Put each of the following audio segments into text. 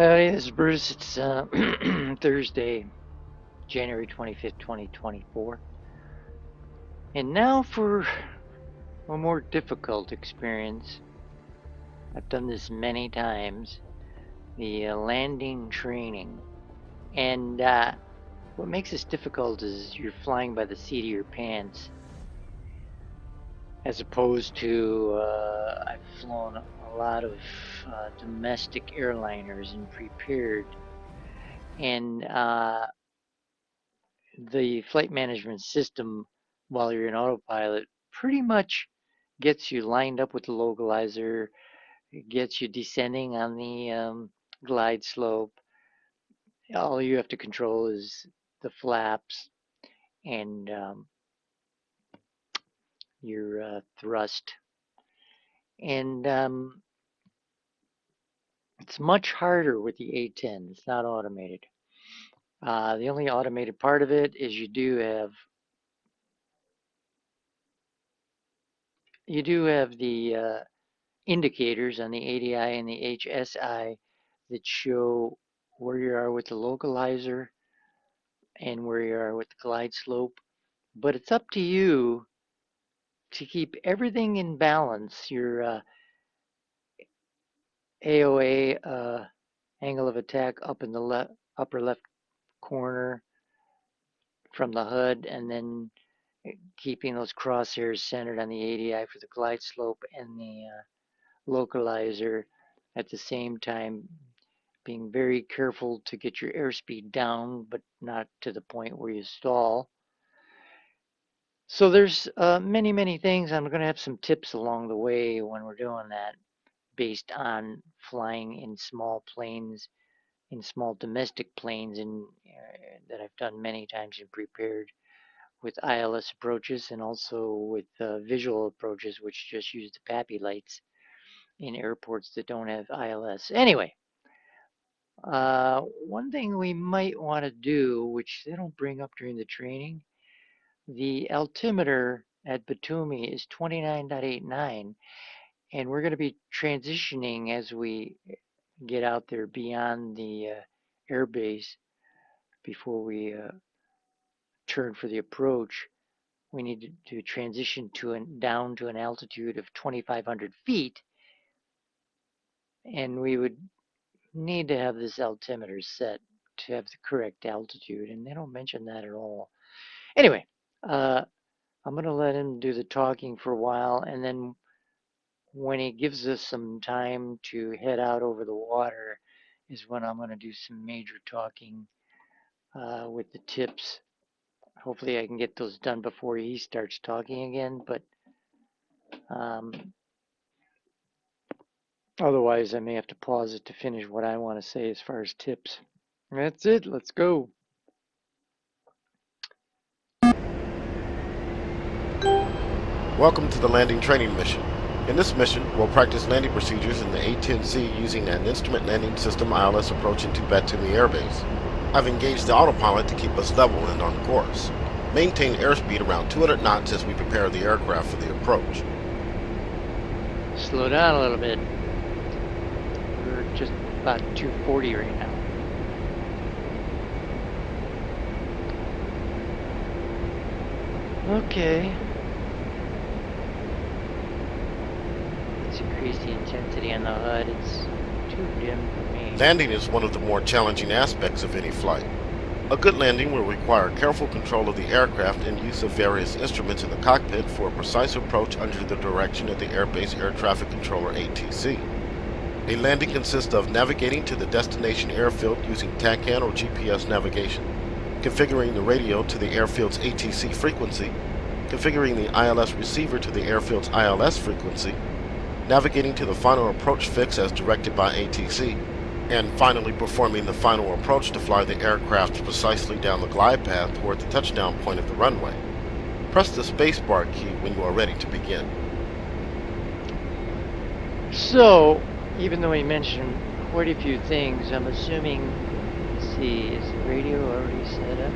Hey, this is Bruce. It's Thursday, January 25th, 2024. And now for a more difficult experience. I've done this many times, the landing training. And what makes this difficult is you're flying by the seat of your pants, as opposed to I've flown a lot of domestic airliners and prepared. And the flight management system, while you're in autopilot, pretty much gets you lined up with the localizer, gets you descending on the glide slope. All you have to control is the flaps and your thrust. And it's much harder with the A10. It's not automated. The only automated part of it is you do have the indicators on the ADI and the HSI that show where you are with the localizer and where you are with the glide slope. But it's up to you to keep everything in balance. Your AOA angle of attack up in the upper left corner from the HUD, and then keeping those crosshairs centered on the ADI for the glide slope and the localizer at the same time, being very careful to get your airspeed down, but not to the point where you stall. So there's many things. I'm going to have some tips along the way when we're doing that, based on flying in small planes, in small domestic planes, and that I've done many times and prepared with ILS approaches, and also with visual approaches, which just use the PAPI lights in airports that don't have ILS. Anyway, one thing we might want to do, which they don't bring up during the training, the altimeter at Batumi is 29.89, and we're going to be transitioning as we get out there beyond the airbase before we turn for the approach. We need to transition down to an altitude of 2,500 feet, and we would need to have this altimeter set to have the correct altitude, and they don't mention that at all. Anyway, I'm going to let him do the talking for a while, and then when he gives us some time to head out over the water is when I'm going to do some major talking with the tips. Hopefully I can get those done before he starts talking again, but otherwise I may have to pause it to finish what I want to say as far as tips. That's it. Let's go. Welcome to the landing training mission. In this mission, we'll practice landing procedures in the A10CII using an instrument landing system ILS approach into Batumi Air Base. I've engaged the autopilot to keep us level and on course. Maintain airspeed around 200 knots as we prepare the aircraft for the approach. Slow down a little bit. We're just about 240 right now. Okay. Let's increase the intensity on the HUD. It's too dim for me. Landing is one of the more challenging aspects of any flight. A good landing will require careful control of the aircraft and use of various instruments in the cockpit for a precise approach under the direction of the Airbase Air Traffic Controller ATC. A landing consists of navigating to the destination airfield using TACAN or GPS navigation, configuring the radio to the airfield's ATC frequency, configuring the ILS receiver to the airfield's ILS frequency, navigating to the final approach fix as directed by ATC, and finally performing the final approach to fly the aircraft precisely down the glide path toward the touchdown point of the runway. Press the spacebar key when you are ready to begin. So, even though he mentioned quite a few things, I'm assuming, let's see, is the radio already set up?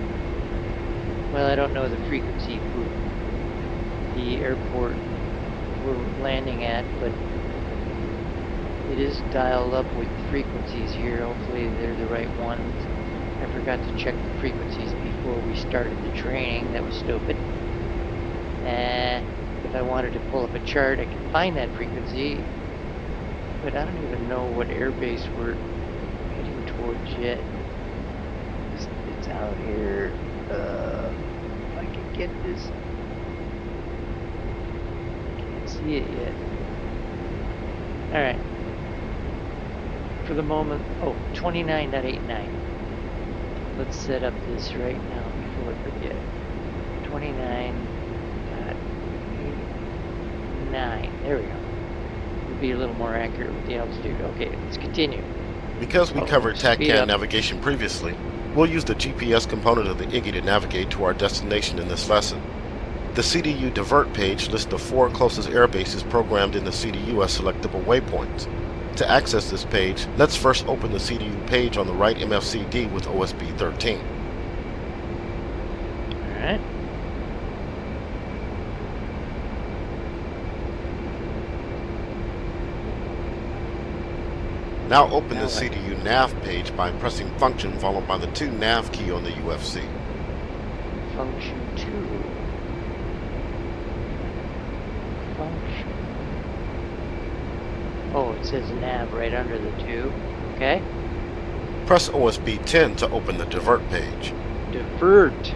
Well, I don't know the frequency for the airport we're landing at, but it is dialed up with frequencies here. Hopefully they're the right ones. I forgot to check the frequencies before we started the training. That was stupid. If I wanted to pull up a chart, I could find that frequency, but I don't even know what airbase we're heading towards yet. It's out here. If I can get this. Can't see it yet. Alright. For the moment, 29.89. Let's set up this right now before I forget. 29.89. There we go. We'll be a little more accurate with the altitude. Okay, let's continue. Because we covered speed TACCAN up. navigation previously, we'll use the GPS component of the IGI to navigate to our destination in this lesson. The CDU divert page lists the 4 closest air bases programmed in the CDU as selectable waypoints. To access this page, let's first open the CDU page on the right MFCD with OSB 13. Alright. Now open the Now what? CDU nav page by pressing function followed by the 2 nav key on the UFC. Function 2. Function. Oh, it says nav right under the 2. Okay. Press OSB 10 to open the divert page. Divert.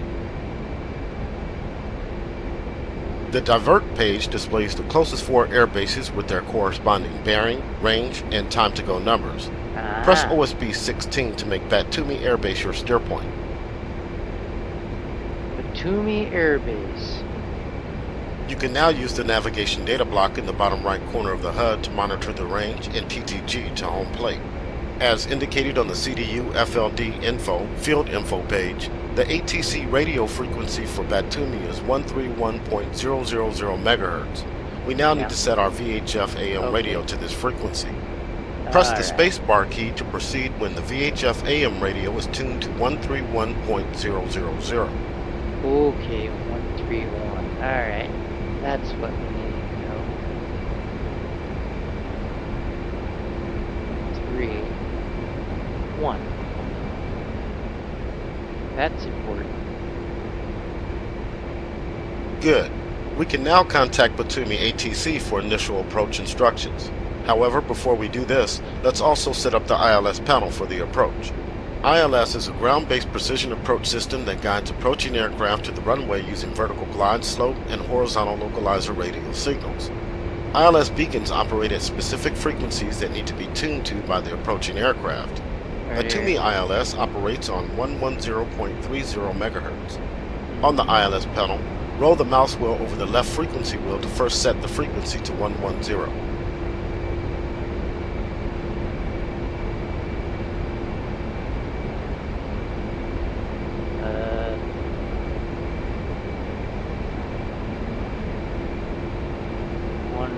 The divert page displays the closest 4 air bases with their corresponding bearing, range, and time to go numbers. Press OSB 16 to make V2A Air Base your steer point. V2A Air Base. You can now use the navigation data block in the bottom right corner of the HUD to monitor the range and TTG to home plate. As indicated on the CDU FLD info, field info page, the ATC radio frequency for V2A is 131.000 MHz. We now need to set our VHF AM radio to this frequency. Press the spacebar key to proceed when the VHF AM radio is tuned to 131.000. Okay, 131. Alright. That's what we need to know. 3, 1. That's important. Good. We can now contact V2A ATC for initial approach instructions. However, before we do this, let's also set up the ILS panel for the approach. ILS is a ground-based precision approach system that guides approaching aircraft to the runway using vertical glide slope and horizontal localizer radio signals. ILS beacons operate at specific frequencies that need to be tuned to by the approaching aircraft. V2A ILS operates on 110.30 MHz. On the ILS panel, roll the mouse wheel over the left frequency wheel to first set the frequency to 110.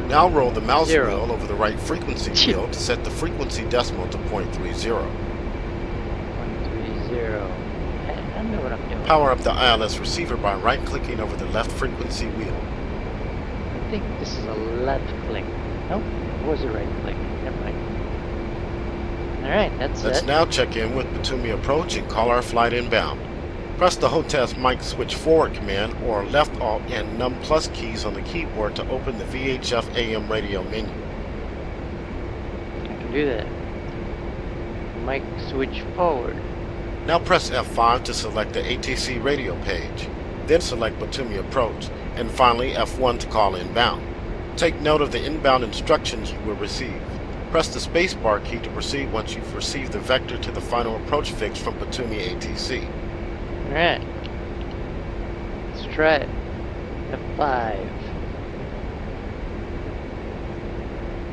Now roll the mouse wheel over the right frequency wheel to set the frequency decimal to 0.30. 130. I know what I'm doing. Power up the ILS receiver by right-clicking over the left frequency wheel. I think this is a left click. Nope, it was a right click. Never mind. Alright, that's Let's it. now check in with V2A approach and call our flight inbound. Press the HOTAS mic switch forward command or left alt and num plus keys on the keyboard to open the VHF AM radio menu. I can do that. Mic switch forward. Now press F5 to select the ATC radio page. Then select V2A approach, and finally F1 to call inbound. Take note of the inbound instructions you will receive. Press the spacebar key to proceed once you've received the vector to the final approach fix from V2A ATC. Alright. Let's try it. F5.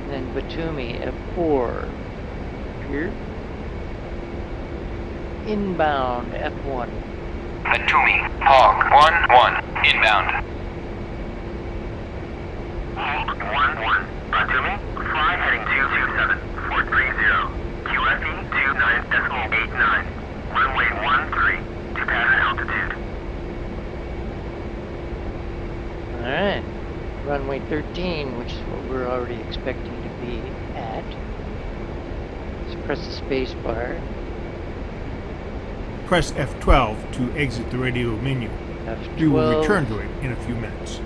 And then V2A F4. Here. Inbound F1. V2A Hog 1-1 inbound. Hog 1-1. V2A fly heading 227 430. QFE 29.89. Runway 13. To pass altitude. Alright. Runway 13, which is what we're already expecting to be at. Press the space bar. Press F12 to exit the radio menu. F12. We will return to it in a few minutes.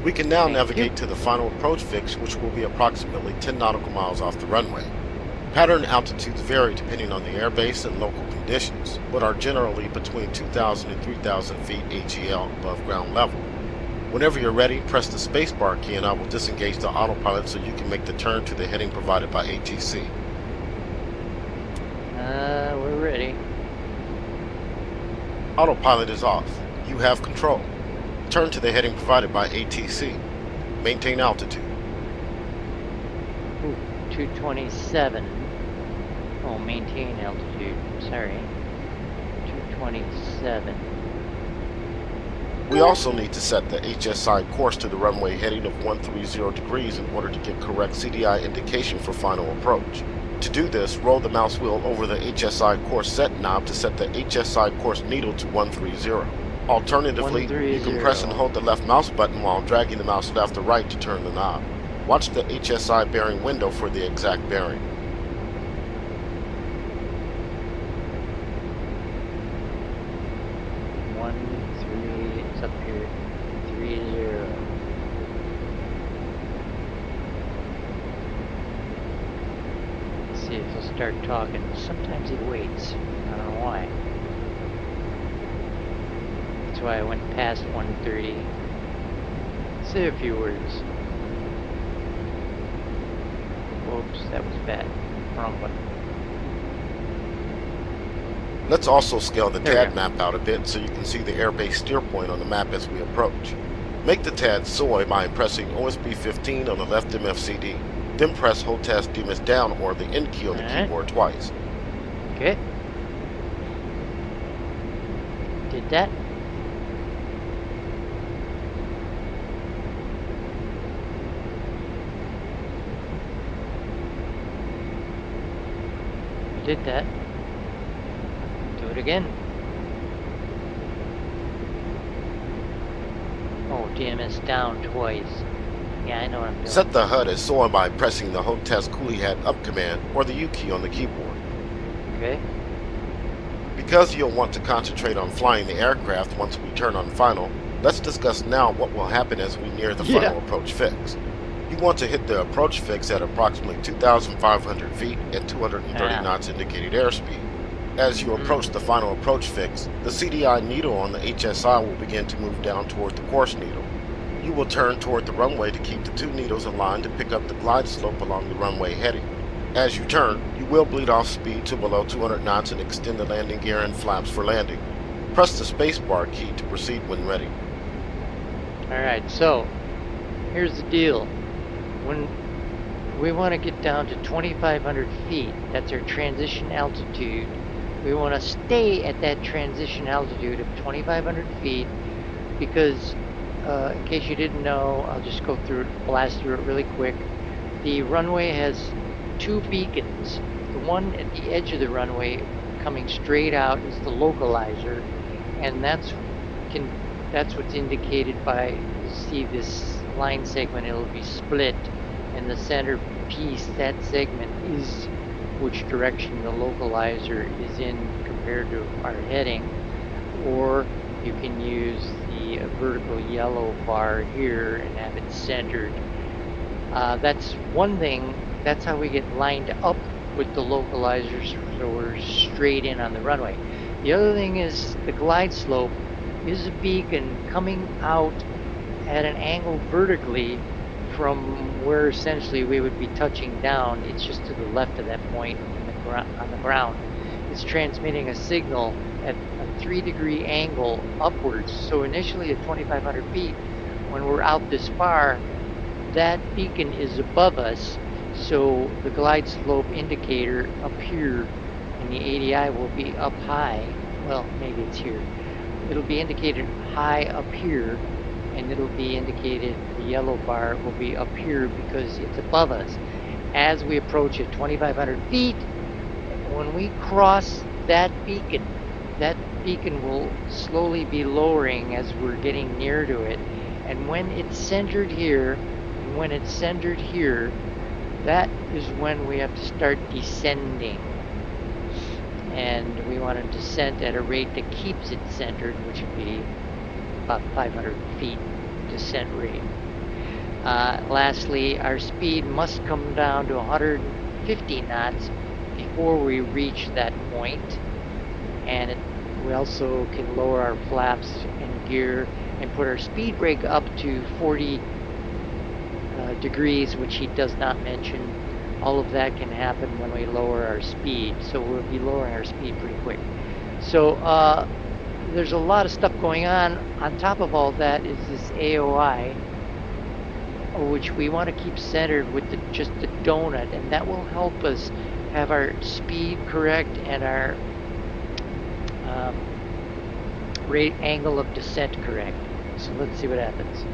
We can now Thank navigate you. to the final approach fix, which will be approximately 10 nautical miles off the runway. Pattern altitudes vary depending on the airbase and local conditions, but are generally between 2,000 and 3,000 feet AGL above ground level. Whenever you're ready, press the spacebar key and I will disengage the autopilot so you can make the turn to the heading provided by ATC. We're ready. Autopilot is off. You have control. Turn to the heading provided by ATC. Maintain altitude. Ooh, 227. Oh, maintain altitude. Sorry. 227. We also need to set the HSI course to the runway heading of 130 degrees in order to get correct CDI indication for final approach. To do this, roll the mouse wheel over the HSI course set knob to set the HSI course needle to 130. Alternatively, you can press and hold the left mouse button while dragging the mouse left or right to turn the knob. Watch the HSI bearing window for the exact bearing. It's up here. 30. Let's see if he'll start talking. Sometimes he waits. I don't know why. That's why I went past 130. Say a few words. Oops, that was bad. Wrong button. Let's also scale the There we TAD go. map out a bit so you can see the airbase steer point on the map as we approach. Make the TAD soy by pressing OSB 15 on the left MFCD. Then press HOTAS DMS down or the N key on the Alright. keyboard twice. Okay. Did that. Did that. Do it again. Oh, DMS down twice. Yeah, I know what I'm doing. Set the HUD as soy by pressing the HOTAS coolie hat up command or the U key on the keyboard. Okay. Because you'll want to concentrate on flying the aircraft once we turn on final, let's discuss now what will happen as we near the final approach fix. You want to hit the approach fix at approximately 2,500 feet and 230 knots indicated airspeed. As you approach the final approach fix, the CDI needle on the HSI will begin to move down toward the course needle. You will turn toward the runway to keep the two needles aligned to pick up the glide slope along the runway heading. As you turn, you will bleed off speed to below 200 knots and extend the landing gear and flaps for landing. Press the spacebar key to proceed when ready. Alright, so here's the deal. When we want to get down to 2,500 feet, that's our transition altitude. We want to stay at that transition altitude of 2,500 feet because, in case you didn't know, I'll just go through it, blast through it really quick. The runway has two beacons. The one at the edge of the runway coming straight out is the localizer, and that's what's indicated by, see this line segment, it'll be split, and the center piece, that segment, is which direction the localizer is in compared to our heading. Or you can use the vertical yellow bar here and have it centered. That's one thing. That's how we get lined up with the localizers, so we're straight in on the runway. The other thing is the glide slope is a beacon coming out at an angle vertically from where essentially we would be touching down. It's just to the left of that point on the ground. It's transmitting a signal at a 3-degree angle upwards. So initially at 2,500 feet, when we're out this far, that beacon is above us. So the glide slope indicator up here in the ADI will be up high. Well, maybe it's here. It'll be indicated high up here, and it'll be indicated, the yellow bar will be up here because it's above us. As we approach at 2,500 feet, when we cross that beacon will slowly be lowering as we're getting near to it. And when it's centered here, that is when we have to start descending. And we want to descend at a rate that keeps it centered, which would be about 500 feet descent rate. Lastly, our speed must come down to 150 knots before we reach that point. And we also can lower our flaps and gear and put our speed brake up to 40 degrees, which he does not mention. All of that can happen when we lower our speed, so we'll be lowering our speed pretty quick. So there's a lot of stuff going on. On top of all that is this AOI, which we want to keep centered with just the donut, and that will help us have our speed correct and our rate angle of descent correct. So let's see what happens.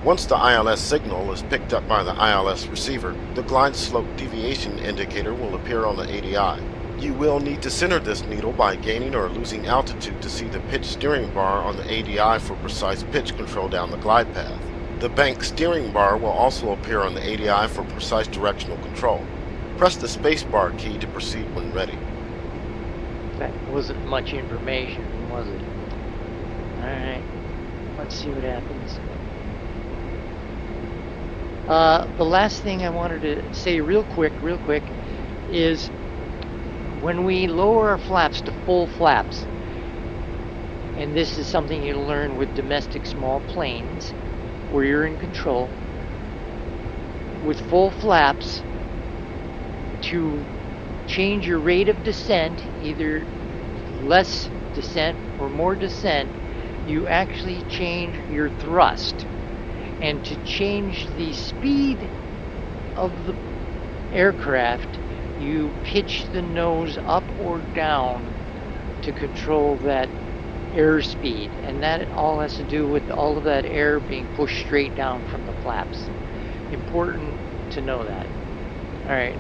Once the ILS signal is picked up by the ILS receiver, the glide slope deviation indicator will appear on the ADI. You will need to center this needle by gaining or losing altitude to see the pitch steering bar on the ADI for precise pitch control down the glide path. The bank steering bar will also appear on the ADI for precise directional control. Press the spacebar key to proceed when ready. That wasn't much information, was it? Alright, let's see what happens. The last thing I wanted to say real quick, is when we lower our flaps to full flaps, and this is something you learn with domestic small planes, where you're in control, with full flaps, to change your rate of descent, either less descent or more descent, you actually change your thrust. And to change the speed of the aircraft, you pitch the nose up or down to control that airspeed. And that all has to do with all of that air being pushed straight down from the flaps. Important to know that. Alright.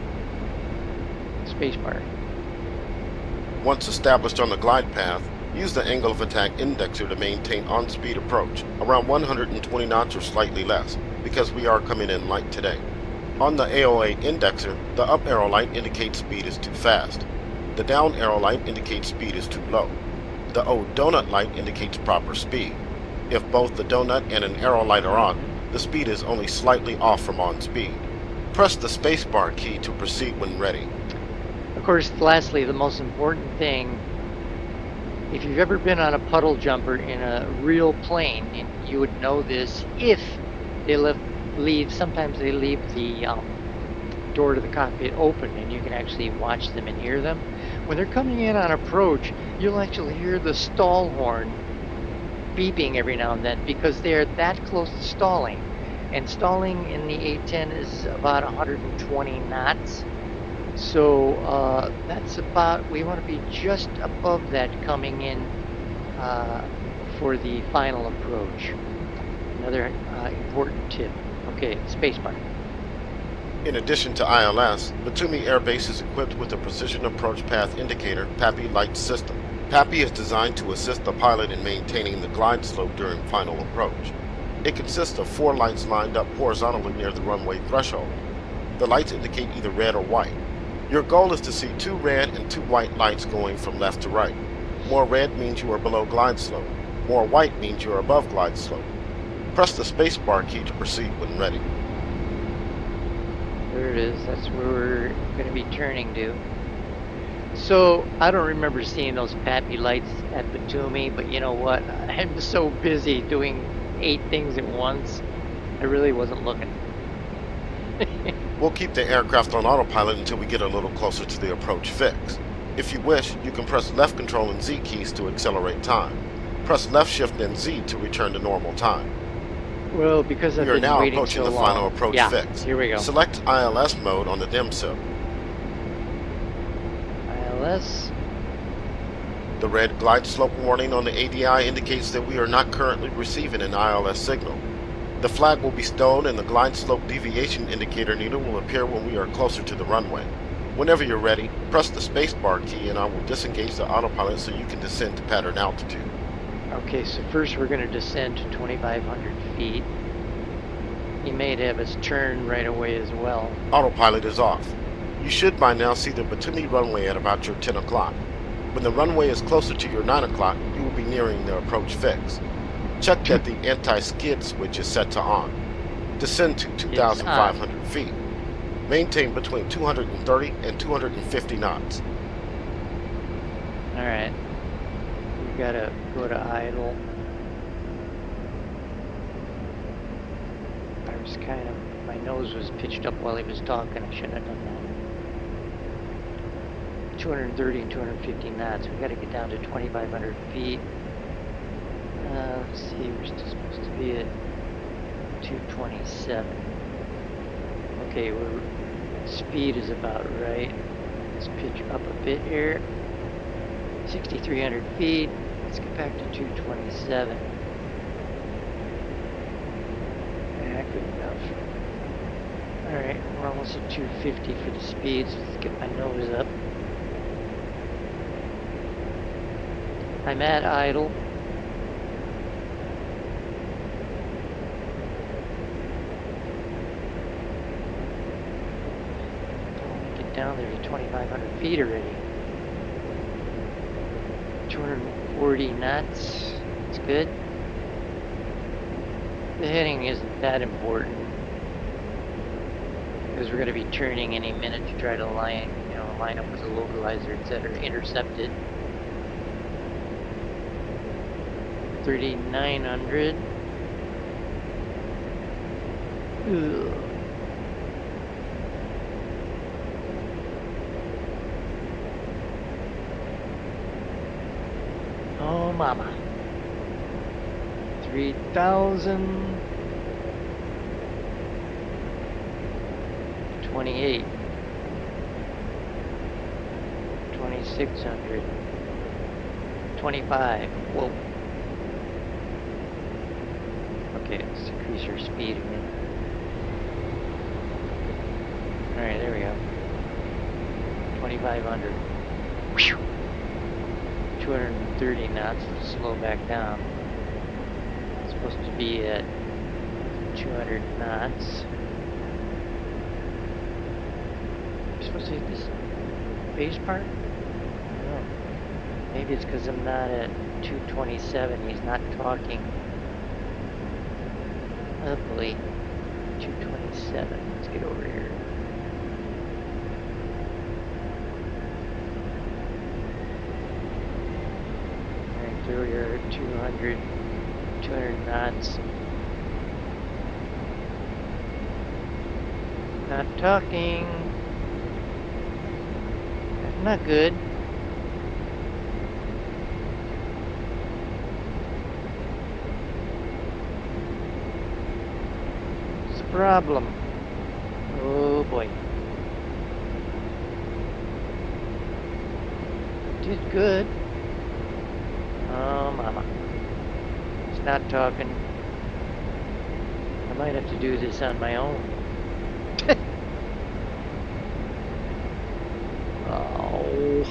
Spacebar. Once established on the glide path, use the angle of attack indexer to maintain on-speed approach, around 120 knots or slightly less, because we are coming in light today. On the AOA indexer, the up arrow light indicates speed is too fast. The down arrow light indicates speed is too low. The O donut light indicates proper speed. If both the donut and an arrow light are on, the speed is only slightly off from on speed. Press the spacebar key to proceed when ready. Of course, lastly, the most important thing, if you've ever been on a puddle jumper in a real plane, you would know this. If they leave, sometimes they leave the door to the cockpit open and you can actually watch them and hear them. When they're coming in on approach, you'll actually hear the stall horn beeping every now and then because they're that close to stalling. And stalling in the A10 is about 120 knots. So that's about, we want to be just above that coming in for the final approach. Another important tip. Okay, spacebar. In addition to ILS, Batumi Air Base is equipped with a Precision Approach Path Indicator PAPI light system. PAPI is designed to assist the pilot in maintaining the glide slope during final approach. It consists of 4 lights lined up horizontally near the runway threshold. The lights indicate either red or white. Your goal is to see 2 red and 2 white lights going from left to right. More red means you are below glide slope. More white means you are above glide slope. Press the spacebar key to proceed when ready. There it is. That's where we're going to be turning to. So I don't remember seeing those PAPI lights at Batumi, but you know what? I'm so busy doing 8 things at once, I really wasn't looking. We'll keep the aircraft on autopilot until we get a little closer to the approach fix. If you wish, you can press left control and Z keys to accelerate time. Press left shift and Z to return to normal time. Well, because I've We are been now waiting approaching so the long. final approach Yeah, fix. here we go. Select ILS mode on the dim sill. ILS. The red glide slope warning on the ADI indicates that we are not currently receiving an ILS signal. The flag will be stowed and the glide slope deviation indicator needle will appear when we are closer to the runway. Whenever you're ready, press the spacebar key and I will disengage the autopilot so you can descend to pattern altitude. Okay, so first we're going to descend to 2,500 feet. He may have us turn right away as well. Autopilot is off. You should by now see the Batumi runway at about your 10 o'clock. When the runway is closer to your 9 o'clock, you will be nearing the approach fix. Check that the anti-skid switch is set to on. Descend to 2,500 feet. Maintain between 230 and 250 knots. Alright. We gotta go to idle. I was kind of, my nose was pitched up while he was talking. I shouldn't have done that. 230 and 250 knots. We gotta get down to 2,500 feet. Let's see, we're still supposed to be at 227. Okay, speed is about right. Let's pitch up a bit here. 6,300 feet. Let's get back to 227. Yeah, good enough. Alright, we're almost at 250 for the speed, so let's get my nose up. I'm at idle. Get down there to 2,500 feet already. 240 knots. That's good. The heading isn't that important because we're going to be turning any minute to try to line up with the localizer, etc. Intercept it. 3,900. Ugh. Oh, mama. 3,000. 28. 2,600. 25. Whoa. Okay, let's increase our speed again. Alright, there we go. 2,500. 230 knots. Let's slow back down. It's supposed to be at 200 knots. I'm supposed to hit this base part? I don't know. Maybe it's because I'm not at 227. He's not talking. Lovely. 227. Let's get over here. Alright, so we're at 200 knots. Not talking. That's not good. What's the problem? Oh boy. Did good. Oh mama. It's not talking. I might have to do this on my own. Oh.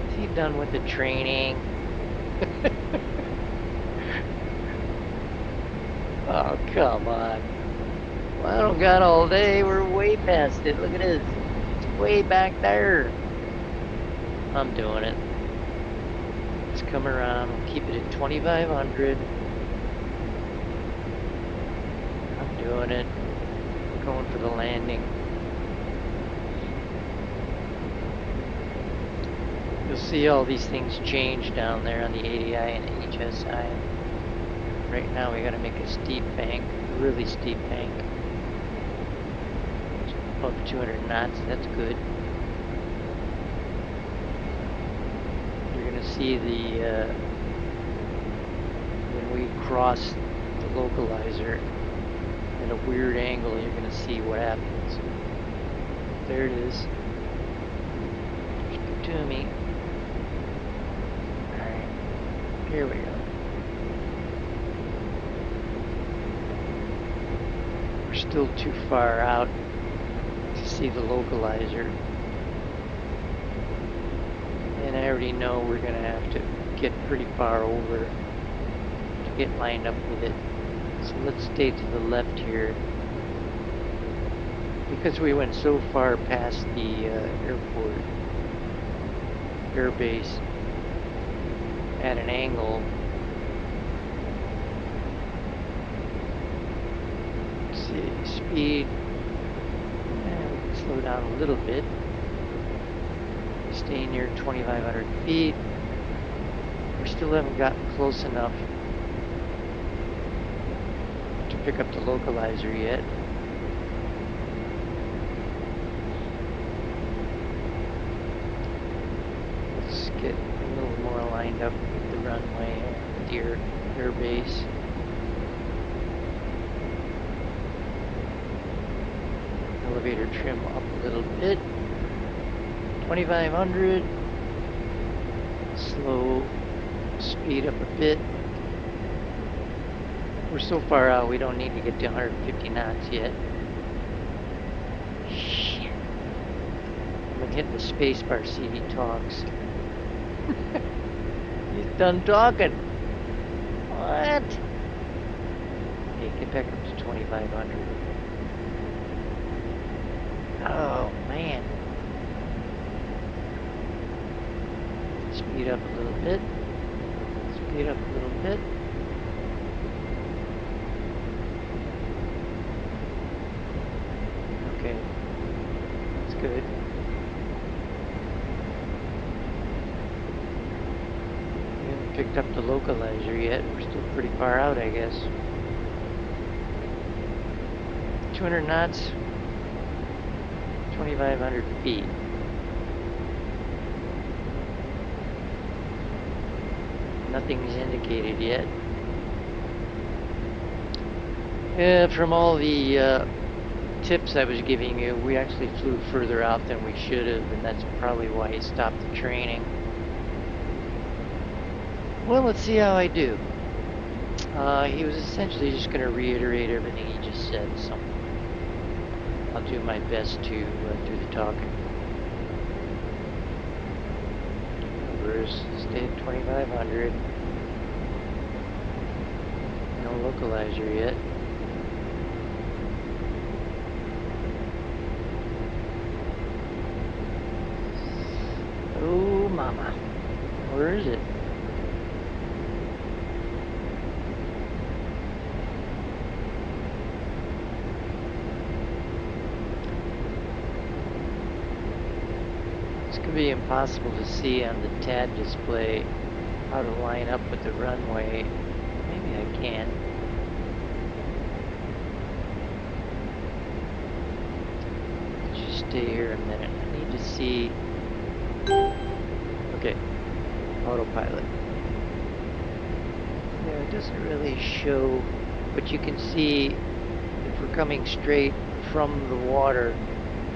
Is he done with the training? Oh, come on. Well, I don't got all day. We're way past it. Look at this. It's way back there. I'm doing it. Let's come around. We'll keep it at 2,500. I'm doing it. Going for the landing. You'll see all these things change down there on the ADI and A10CII. Right now we gotta make a steep bank, a really steep bank. It's above 200 knots, that's good. You're gonna see the, when we cross the localizer at a weird angle, you're gonna see what happens. There it is. Just go to me. Alright, here we go. We're still too far out to see the localizer. And I already know we're gonna have to get pretty far over to get lined up with it. So let's stay to the left here. Because we went so far past the airport, airbase, at an angle. Let's see, speed. And we can slow down a little bit. Stay near 2,500 feet. We still haven't gotten close enough to pick up the localizer yet. Let's get a little more lined up with the runway and the air base. Elevator trim up a little bit. 2,500. Slow speed up a bit. We're so far out, we don't need to get to 150 knots yet. Shit. I've been hitting the spacebar, see he talks. He's done talking. What? Hey, get back up to 2,500. Oh, man. Speed up a little bit. Speed up a little bit. Okay. That's good. We haven't picked up the localizer yet. We're still pretty far out, I guess. 200 knots. 2,500 feet. Nothing's indicated yet. From all the tips I was giving you, we actually flew further out than we should have, and that's probably why he stopped the training. Well, let's see how I do. He was essentially just going to reiterate everything he just said, so I'll do my best to do the talking. Stay at 2,500. No localizer yet. Oh, mama. Where is it? It's going to be impossible to see on the TAD display how to line up with the runway. Maybe I can. Let's just stay here a minute. I need to see. Okay, autopilot. Yeah, it doesn't really show, but you can see if we're coming straight from the water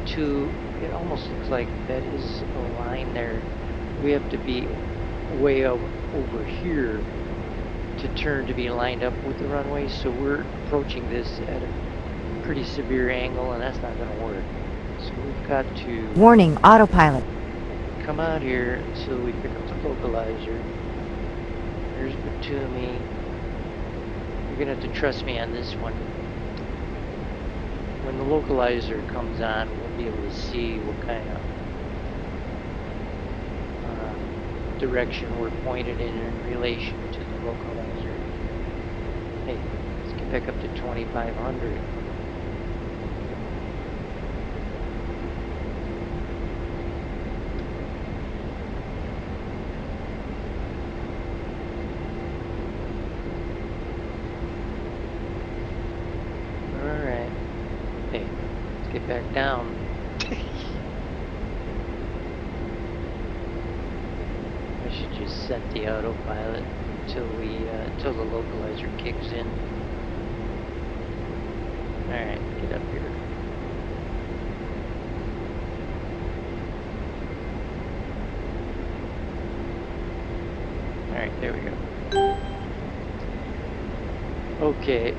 to, it almost looks like that is a line there. We have to be way over here to turn to be lined up with the runway, so we're approaching this at a pretty severe angle, and that's not going to work. So we've got to Warning, autopilot. come out here so we pick up the localizer. There's Batumi. You're going to have to trust me on this one. When the localizer comes on, we'll be able to see what kind of direction we're pointed in relation to the localizer. Hey, let's get back up to 2,500. Alright. Hey, let's get back down. I should just set the autopilot until until the localizer kicks in. Alright, get up here. Alright, there we go. Okay.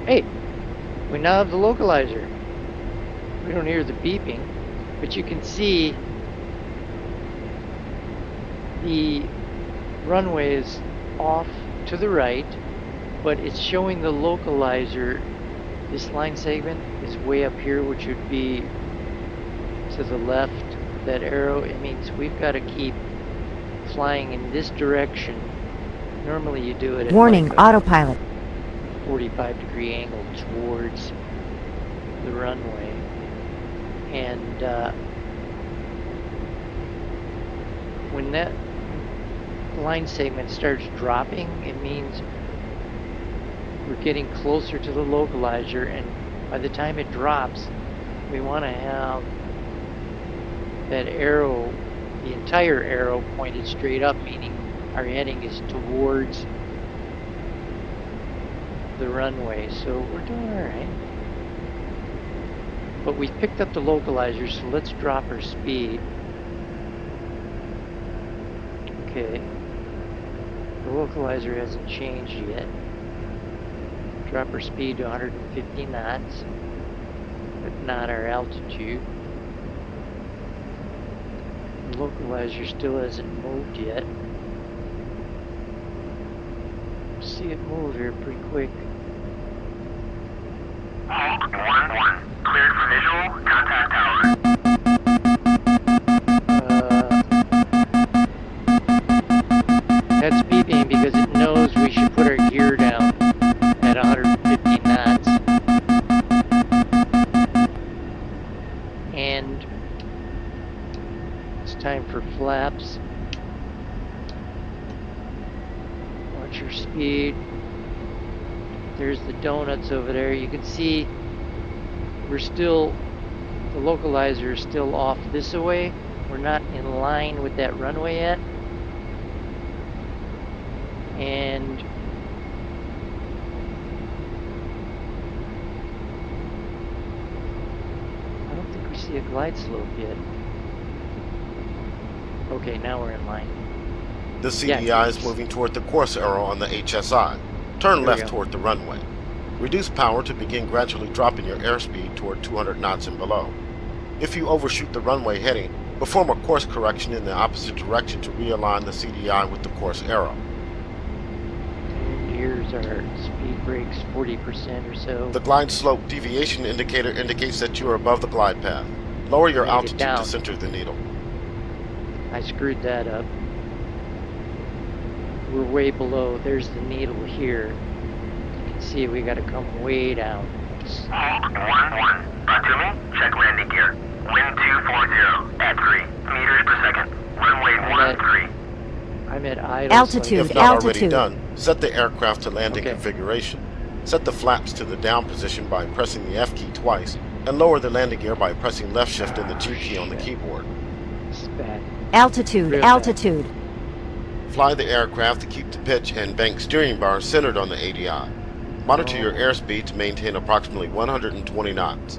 Hey! We now have the localizer. We don't hear the beeping, but you can see the runway is off to the right, but it's showing the localizer. This line segment is way up here, which would be to the left. That arrow, it means we've got to keep flying in this direction. Normally you do it at Warning, like a autopilot. 45-degree angle towards the runway. And when that line segment starts dropping, it means we're getting closer to the localizer, and by the time it drops, we want to have that arrow, the entire arrow, pointed straight up, meaning our heading is towards the runway. So we're doing all right. But we picked up the localizer, so let's drop our speed. Okay. The localizer hasn't changed yet. Drop our speed to 150 knots, but not our altitude. The localizer still hasn't moved yet. See it move here pretty quick. 1-1. Cleared for visual. Contact tower. That's beeping because it knows we should put our gear down at 150 knots. And it's time for flaps. Watch your speed. There's the donuts over there. You can see the localizer is still off this way. We're not in line with that runway yet. And I don't think we see a glide slope yet. Okay, now we're in line. The CDI is moving toward the course arrow on the HSI. Turn left toward the runway. Reduce power to begin gradually dropping your airspeed toward 200 knots and below. If you overshoot the runway heading, perform a course correction in the opposite direction to realign the CDI with the course arrow. Here's our speed brakes, 40% or so. The glide slope deviation indicator indicates that you are above the glide path. Lower your altitude to center the needle. I screwed that up. We're way below. There's the needle here. You can see we got to come way down. 1-1. To me, check landing gear. Wind 240 at 3 meters per second. Runway 13. I'm at idle. Altitude, If not already altitude. done, set the aircraft to landing configuration. Set the flaps to the down position by pressing the F key twice, and lower the landing gear by pressing left shift and the G key on the keyboard. It's bad. Altitude, Real altitude. Fly the aircraft to keep the pitch and bank steering bar centered on the ADI. Monitor your airspeed to maintain approximately 120 knots.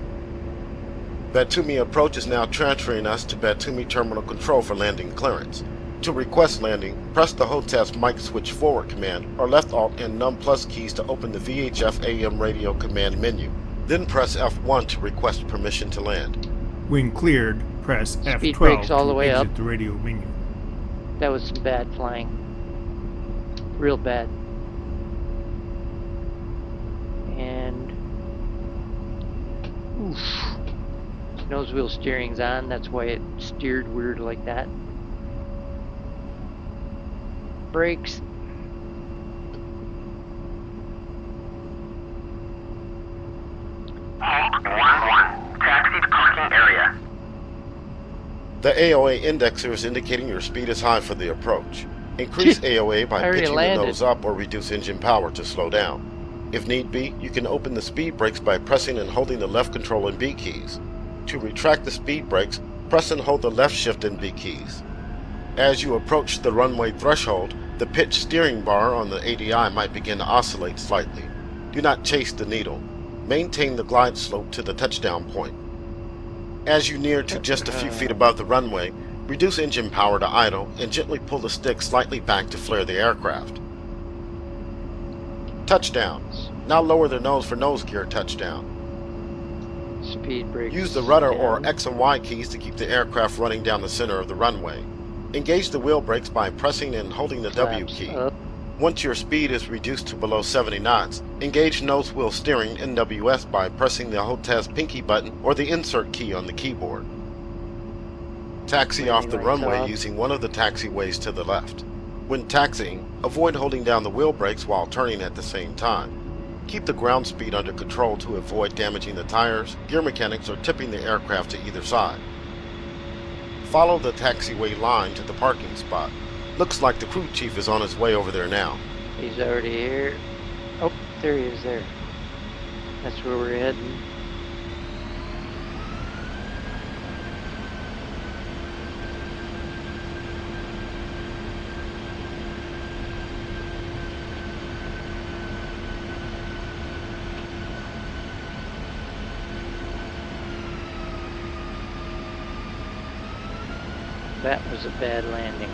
V2A approach is now transferring us to V2A terminal control for landing clearance. To request landing, press the HOTAS mic switch forward command or left alt and num plus keys to open the VHF AM radio command menu. Then press F1 to request permission to land. When cleared, press Speed F12 brakes all the to way exit up. the radio menu. That was some bad flying. Real bad. And oof. Nose wheel steering's on, that's why it steered weird like that. Brakes. Taxi to parking area. The AOA indexer is indicating your speed is high for the approach. Increase AOA by pitching the nose up or reduce engine power to slow down. If need be, you can open the speed brakes by pressing and holding the left control and B keys. To retract the speed brakes, press and hold the left shift and B keys. As you approach the runway threshold, the pitch steering bar on the ADI might begin to oscillate slightly. Do not chase the needle. Maintain the glide slope to the touchdown point. As you near to just a few feet above the runway, reduce engine power to idle and gently pull the stick slightly back to flare the aircraft. Touchdown. Now lower the nose for nose gear touchdown. Speed brakes. Use the rudder down. or X and Y keys to keep the aircraft running down the center of the runway. Engage the wheel brakes by pressing and holding the W Flaps key. up. Once your speed is reduced to below 70 knots, engage nose wheel steering NWS by pressing the HOTAS pinky button or the insert key on the keyboard. Taxi off the Landing lights runway off. using one of the taxiways to the left. When taxiing, avoid holding down the wheel brakes while turning at the same time. Keep the ground speed under control to avoid damaging the tires, gear mechanics, or tipping the aircraft to either side. Follow the taxiway line to the parking spot. Looks like the crew chief is on his way over there now. He's already here. Oh, there he is there. That's where we're heading. That was a bad landing.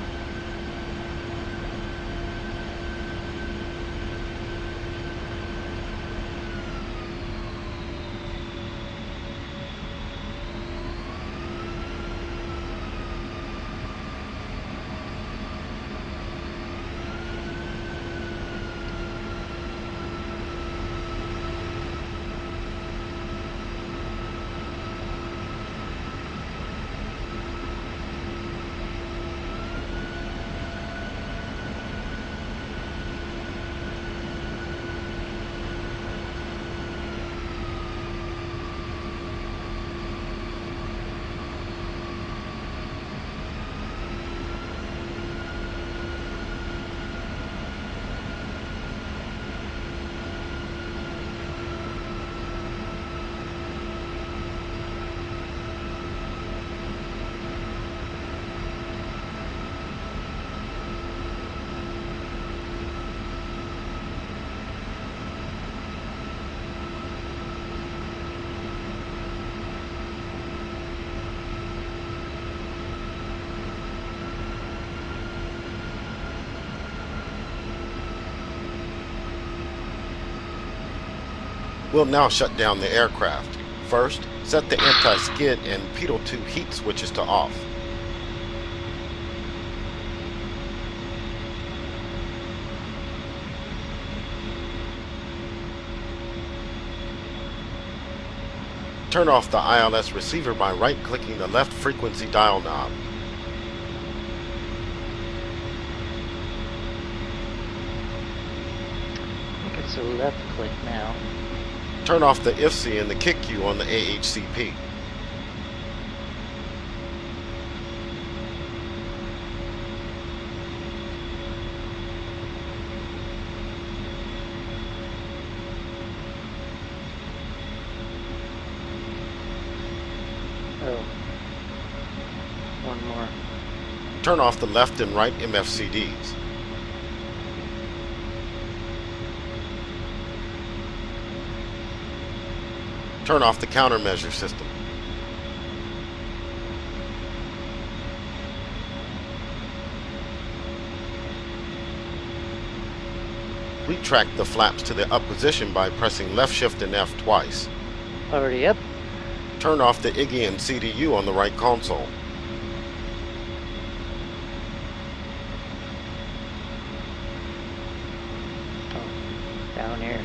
We'll now shut down the aircraft. First, set the anti-skid and pedal 2 heat switches to off. Turn off the ILS receiver by right-clicking the left frequency dial knob. I think it's a left click now. Turn off the IFC and the kick cue on the AHCP. Oh. One more. Turn off the left and right MFCDs. Turn off the countermeasure system. Retract the flaps to the up position by pressing left shift and F twice. Already up. Turn off the IGI and CDU on the right console. Oh, down here.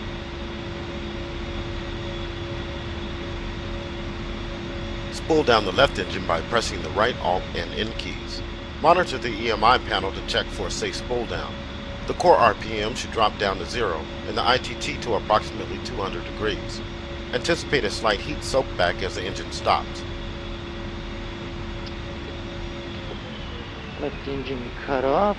Spool down the left engine by pressing the right Alt and N keys. Monitor the EMI panel to check for a safe spool down. The core RPM should drop down to 0 and the ITT to approximately 200 degrees. Anticipate a slight heat soak back as the engine stops. Left engine cut off.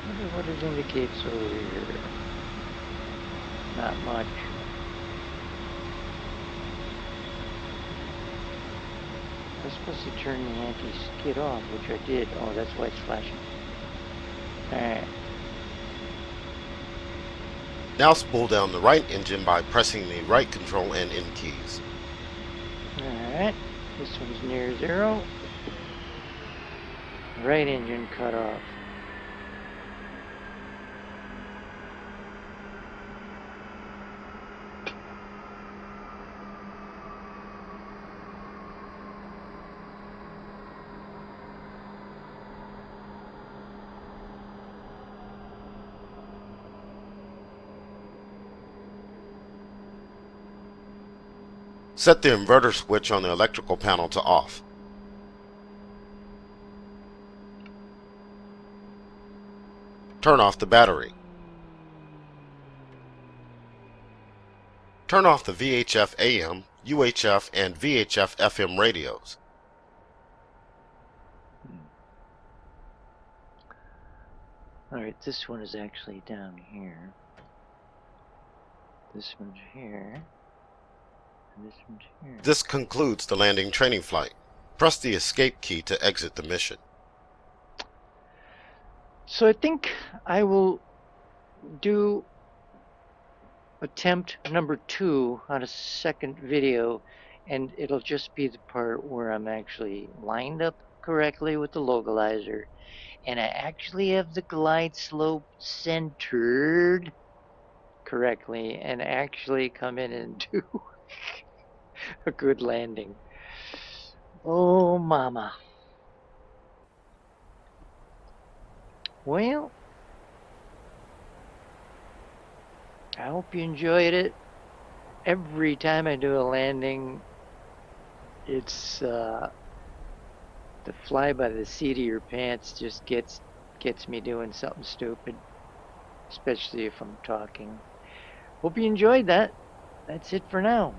I wonder what it indicates over here. Not much. I was supposed to turn the anti-skid off, which I did. Oh, that's why it's flashing. Alright. Now spool down the right engine by pressing the right control and N keys. Alright. This one's near 0. Right engine cut off. Set the inverter switch on the electrical panel to off. Turn off the battery. Turn off the VHF AM, UHF, and VHF FM radios. Alright, this one is actually down here. This one's here. And this one's here. This concludes the landing training flight. Press the escape key to exit the mission. So I think I will do attempt number 2 on a second video, and it'll just be the part where I'm actually lined up correctly with the localizer, and I actually have the glide slope centered correctly, and actually come in and do a good landing. Oh, mama. Well, I hope you enjoyed it. Every time I do a landing, it's the fly by the seat of your pants just gets me doing something stupid, especially if I'm talking. Hope you enjoyed that. That's it for now.